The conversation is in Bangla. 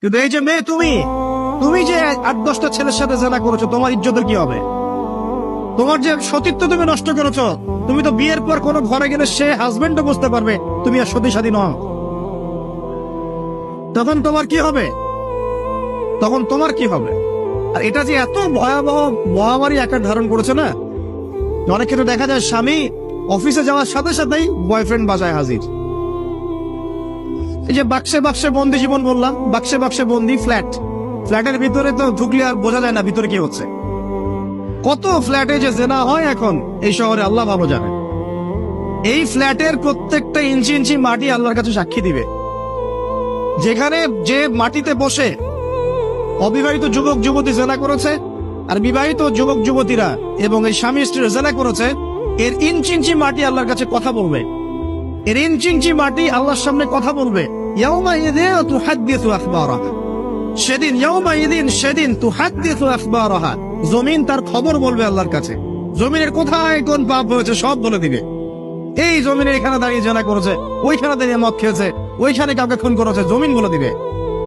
কিন্তু এই যে মেয়ে, তুমি তুমি যে 8-10টা ছেলের সাথে জেনা করেছো, তোমার ইজ্জতের কি হবে? তোমার যে সতীত্ব তুমি নষ্ট করেছো। তুমি তো বিয়ের পর কোনো ঘরে গেলে সে হাজবেন্ডও বুঝতে পারবে তুমি আর সতী সাথী নও। তখন তোমার কি হবে? তখন তোমার কি হবে? আর এটা যে এত ভয়াবহ মহামারী আকার ধারণ করেছে না, অনেক ক্ষেত্রে দেখা যায় স্বামী অফিসে যাওয়ার সাথে সাথেই বয়ফ্রেন্ড বাসায় হাজির। এই যে বাক্সে বাক্সে বন্দি জীবন বললাম, বাক্সে বাক্সে বন্দি ফ্ল্যাটের ভিতরে তো ঢুকলে আর বোঝা যায় না ভিতরে কি হচ্ছে। কত ফ্ল্যাটে যে জেনা হয় এখন এই শহরে আল্লাহ ভালো জানে। এই ফ্ল্যাটের প্রত্যেকটা ইঞ্চি ইঞ্চি মাটি আল্লাহর কাছে সাক্ষী দিবে। যেখানে যে মাটিতে বসে অবিবাহিত যুবক যুবতী জেনা করেছে আর বিবাহিত যুবক যুবতীরা এবং এই স্বামী স্ত্রীরা জেনা করেছে, এর ইঞ্চি ইঞ্চি মাটি আল্লাহর কাছে কথা বলবে। এর ইঞ্চি ইঞ্চি মাটি আল্লাহর সামনে কথা বলবে। ইয়াউমাইযিন তুহাদ্দিসু আখবারাহা, সেদিন তুহাদ্দিসু আখবারাহা, জমিন তার খবর বলবে আল্লাহর কাছে। জমিনের কোথায় কোন পাপ হয়েছে সব বলে দিবে। এই জমিনের এখানে দাঁড়িয়ে জেনা করেছে, ওইখানে দাঁড়িয়ে মদ খেয়েছে, ওইখানে কাউকে খুন করেছে, জমিন বলে দিবে।